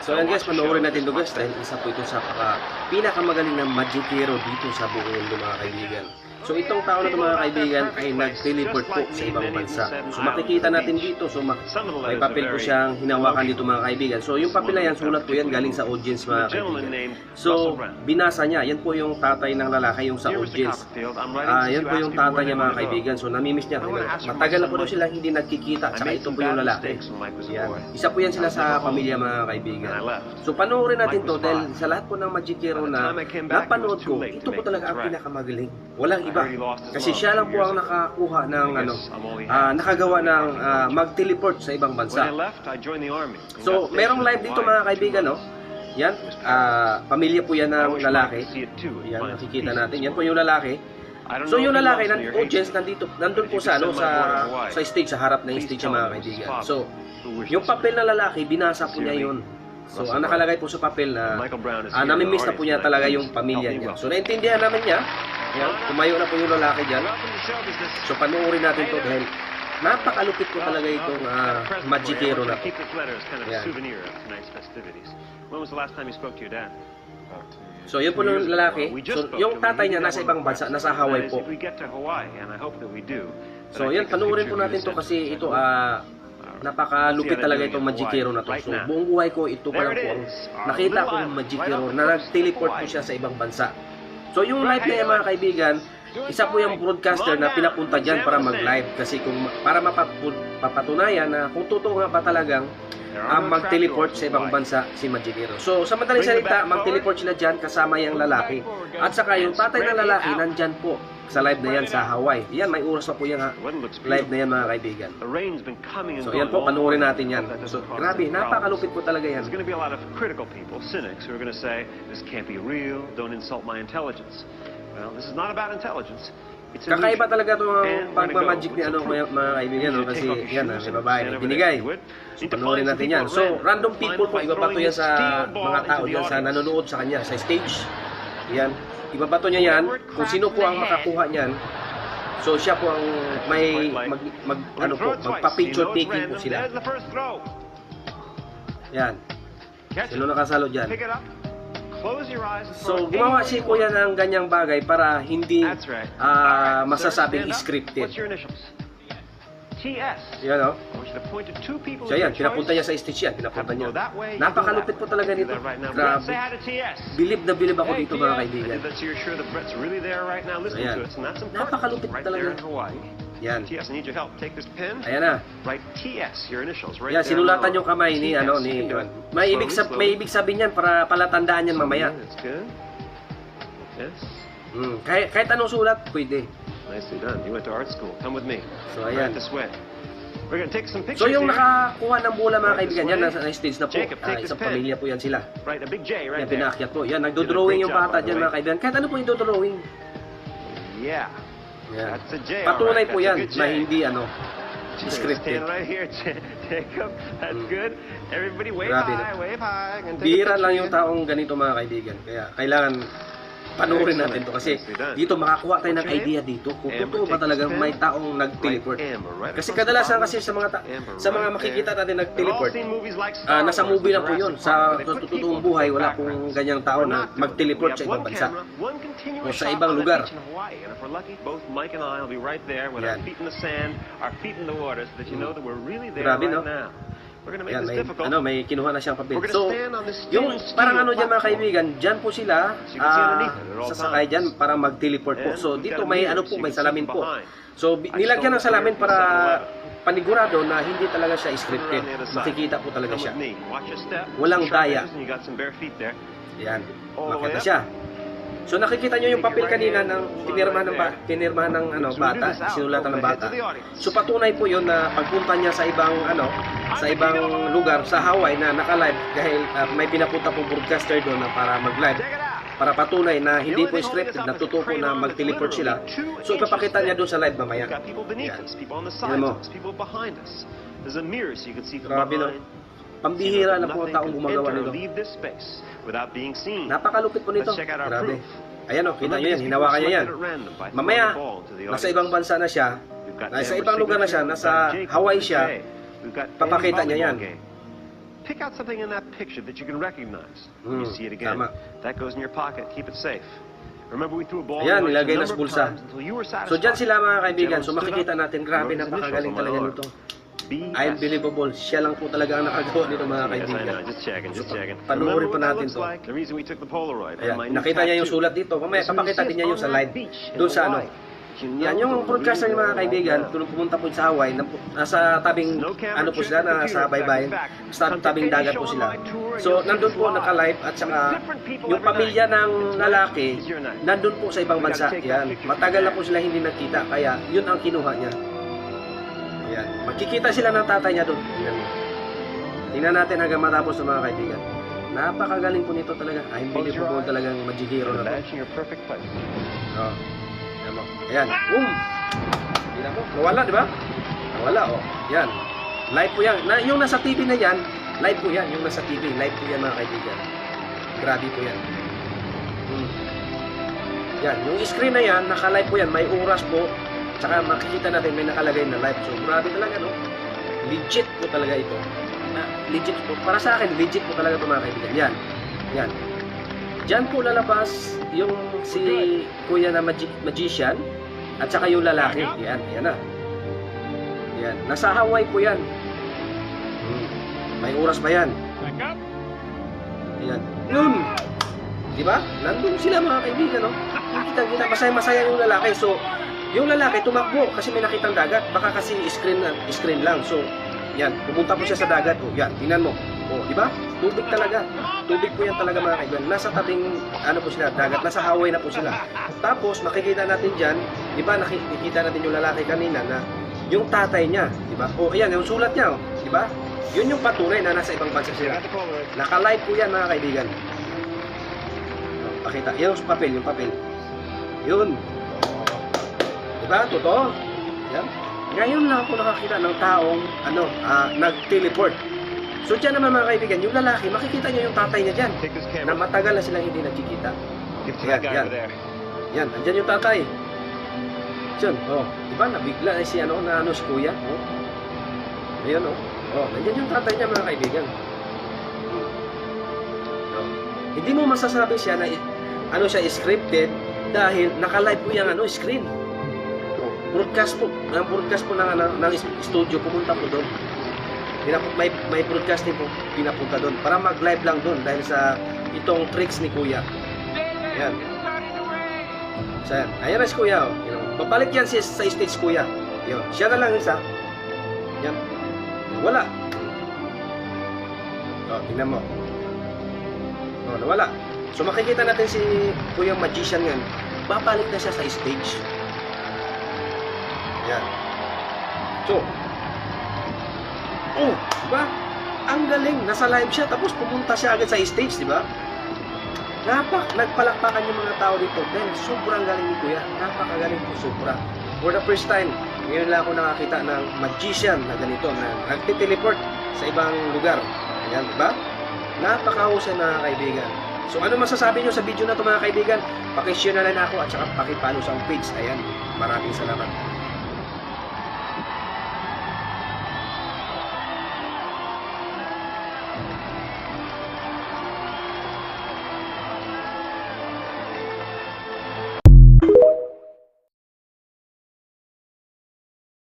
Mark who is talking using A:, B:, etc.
A: So yan guys, panoorin natin ito guys dahil isa po ito sa pinakamagaling na magikero dito sa buong mundo mga kaibigan. So itong tao na ito mga kaibigan ay nag-teleport po sa ibang bansa. So makikita natin dito, so may papel po siyang hinawakan dito mga kaibigan. So yung papel na yan, sulat po yan galing sa audience mga kaibigan. So binasa niya, yan po yung tatay ng lalaki, yung sa audience. Yan po yung tatay niya mga kaibigan. So namimiss niya. Matagal na po daw sila hindi nagkikita, tsaka ito po yung lalaki. Yan. Isa po yan sila sa pamilya mga kaibigan. So panoorin natin to dahil sa lahat po ng magikero na napanood ko, ito po talaga ang pinakamagaling. Walang iba. Kasi siya lang po ang nakakuha ng nakagawa ng mag-teleport sa ibang bansa. So merong live dito mga kaibigan, no? Yan, pamilya po yan ng lalaki. Yan, nakikita natin. Yan po yung lalaki. So yung lalaki ng audience nandun po sa stage, sa harap ng stage mga kaibigan. So yung papel na lalaki, binasa po niya yun. So ang nakalagay po sa papel na namimiss na po niya talaga yung pamilya niya. So naintindihan namin niya. Yan, tumayo na po yung lalaki dyan. So panoorin natin to dahil napakalupit po talaga itong magikero na to. Yan. So yun po yung lalaki. So yung tatay niya nasa ibang bansa, nasa Hawaii po. So yan, panoorin po natin to kasi ito napakalupit talaga itong magikero na to. So buong buhay ko ito pa lang po ang nakita ko ng magikero na nag-teleport po siya sa ibang bansa. So yung live na yan mga kaibigan, isa po yung broadcaster na pinapunta dyan para mag-live kasi para mapapatunayan na kung totoo nga ba talagang mag-teleport sa ibang bansa si magikero. So sa madaling salita, mag-teleport sila dyan kasama yung lalaki. At saka yung tatay ng lalaki nandyan po sa live na yan sa Hawaii. Yan, may oras pa po yung live na yan mga kaibigan. So yan po, panoorin natin yan. So grabe, napakalupit po talaga yan.
B: There's going to be a lot of critical people, cynics, who are going to say, this can't be real, don't insult my intelligence. Well, this is not about intelligence.
A: Kakaiba talaga itong pagmamagic ni mga kaibigan, no? Kasi yan, may babae na binigay. So panoorin natin yan. So random people po, iba pa ito yan sa mga tao yan sa nanonood sa kanya, sa stage. Yan. Ibabato niya yan, kung sino po ang makakuha niyan. So siya po ang may magpa-picture taking po sila. Yan. Sino nakasalo dyan? So gumawa si kuya ng ganyang bagay para hindi masasabing scripted. Yan o. So yan, pinapunta niya sa stage yan. Pinapunta niya. Napakalupit po talaga nito. Grabe. Bilib na bilib ako dito mga kaibigan. So yan. Napakalupit talaga. Yan. Ayan na. Yan, sinulatan yung kamay ni may ibig sabihin yan para palatandaan yan mamaya. Kahit anong sulat, pwede.
B: Nicely done. You went to art school. Come with me.
A: So ayan.
B: This way. We're going to take some pictures.
A: So yung nakakuha ng bola mga kaibigan, yan nasa stage na po. Isang pamilya po yan sila.
B: Right, a big J right
A: there. Yan pinaakyat po. Yan, nagdo-drawing yung bata dyan mga kaibigan. Kahit ano po yung do-drawing.
B: Yeah.
A: Yan.
B: That's a J.
A: Patunay po yan na hindi scripted.
B: Stand right here, Jacob. That's good. Everybody wave high, wave high.
A: Bihira lang yung taong ganito mga kaibigan. Kaya kailangan panoorin natin to kasi dito makakuha tayo ng idea dito kung totoo ba talagang may taong nag-teleport. Kasi kadalasan kasi sa mga makikita natin nag-teleport, nasa movie na po yun. Sa totoong buhay, wala pong ganyang tao na mag-teleport sa ibang bansa o sa ibang lugar. Yan. Grabe, no? Yan, may kinuha na siyang papel. So, yung parang dyan mga kaibigan, dyan po sila sasakay dyan para mag-teleport po. So, dito may may salamin po. So, nilagyan ng salamin para panigurado na hindi talaga siya scripted. Makikita po talaga siya. Walang daya. Yan, makita siya. So nakikita nyo yung papel kanina ng pinirmahan ng bata, sinulatan ng bata. So patunay po 'yon na pagpunta niya sa ibang lugar sa Hawaii na naka-live dahil may pinapunta po broadcaster doon na para mag-live. Para patunay na hindi po scripted, na totoo po na mag-teleport sila. So ipapakita niya doon sa live mamaya. Yan. Yan mo. Grabe, no? Pambihira na po ang taong gumagawa nito. Napakalupit po nito. Grabe. Ayan o, kita nyo yan. Hinawakan niya yan. Mamaya, nasa ibang bansa na siya. Nasa ibang lugar na siya. Nasa Hawaii siya. Papakita niya yan.
B: Pick out something in that picture that you can recognize. When you see it again,
A: tama.
B: that goes in your pocket. Keep it safe. Remember, we threw a ball
A: Ayan,
B: in
A: nilagay na
B: a
A: sa
B: number of
A: bulsa.
B: times until you were
A: So dyan
B: satisfied.
A: sila mga kaibigan. So
B: Gentleman stood
A: makikita
B: up,
A: natin, grabe
B: wrote his
A: napakagaling
B: initials on my
A: talaga
B: arm.
A: nito.
B: BS.
A: Unbelievable. Siya lang po talaga ang nakagawa nito mga
B: Yes, I
A: kaibigan.
B: know. Just checking, just checking.
A: Panoorin
B: Remember
A: pa
B: what that
A: natin
B: looks
A: to.
B: like? The reason we took the Polaroid.
A: Ayan,
B: And my new
A: nakita niya yung
B: tattoo.
A: sulat dito. Mamaya,
B: This
A: papakita din niya yung sa
B: on that
A: live.
B: beach in
A: Doon sa ano.
B: Hawaii. You know
A: Yan, yung
B: the
A: broadcaster ng mga
B: real
A: kaibigan,
B: world
A: nung pumunta po sa Hawaii, nasa tabing,
B: No camera
A: ano po
B: trick
A: sila,
B: or
A: nasa
B: computer
A: baybayin,
B: effect.
A: sa tabing dagat po sila. So, nandun po naka-live at saka yung pamilya ng lalaki, nandun po sa ibang bansa. Yan, matagal na po sila hindi nagkita, kaya yun ang kinuha niya. Yan, magkikita sila ng tatay niya doon. Yan. Tingnan natin hanggang matapos ng mga kaibigan. Napakagaling po nito talaga. Unbelievable talagang Magic Hero na to.
B: Imagine your perfect place.
A: Oh. Ayan mo. Ayan. Boom! Tingnan mo. Nawala, di ba? Nawala, oh. Yan. Live po yan. Yung nasa TV na yan, live po yan. Yung nasa TV, live po yan mga kaibigan. Grabe po yan. Yan. Yung screen na yan, naka-live po yan. May oras po. Tsaka makikita natin may nakalagay na live. So, grabe talaga, no? Legit po talaga ito. Legit po. Para sa akin, legit po talaga ito mga kaibigan. Yan. Yan. Diyan po lalabas yung si kuya na magician at saka yung lalaki. Yan, yan na. Yan. Nasa Hawaii po yan. May oras pa yan. Yan. Yun! Diba? Nandun sila mga kaibigan, no? Kita-kita, masaya-masaya yung lalaki. So, yung lalaki tumakbo kasi may nakitang dagat. Baka kasi screen lang. So, yan. Pumunta po siya sa dagat. O, yan. Tingnan mo. O, diba? Tubig talaga. Tubig po yan talaga mga kaibigan. Nasa tabing, ano po sila, dagat. Nasa Hawaii na po sila. Tapos, makikita natin dyan, diba, nakikita natin yung lalaki kanina na yung tatay niya, diba? O, ayan, yung sulat niya, o, diba? Yun yung patunay na nasa ibang bansa sila. Naka-live po yan mga kaibigan. O, pakita. Yan yung papel, yung papel. Yun. Diba? Totoo. Yan. Ngayon lang ako nakakita ng taong, nag-teleport. So dyan naman mga kaibigan, yung lalaki, makikita niyo yung tatay niya dyan.
B: Take this
A: Na
B: camera.
A: matagal na silang hindi nagkikita.
B: Give it to that guy
A: Yan.
B: over there.
A: Yan, andyan yung tatay. Diyan, oh. Diba, nabigla na si si kuya. Oh. Ayan, oh. Oh, nandyan yung tatay niya mga kaibigan. Oh. Hindi mo masasabi siya na, siya scripted dahil naka-live po yung screen. Oh. Broadcast po ng studio, pumunta po doon. May broadcasting po pinapunta doon para mag-live lang doon dahil sa itong tricks ni kuya. Yan. So, ayan na si kuya. Oh. Babalik yan sa stage kuya. Yan. Siya na lang isa. Yan. Wala. O, tingnan mo. O, nawala. So makikita natin si kuya magician yan. Babalik na siya sa stage. Yan. So, oh, diba? Ang galing, nasa live siya tapos pumunta siya agad sa stage, diba? Nagpalakpakan yung mga tao dito dahil sobrang galing ni kuya. Napakagaling po, sobra. For the first time, ngayon lang ako nakakita ng magician na ganito, na nagtiteleport sa ibang lugar. Ayan, diba? Napakahusay mga kaibigan. So ano masasabi nyo sa video na ito mga kaibigan? Pakishare na lang ako at saka pakipalo sa page. Ayan, maraming salamat.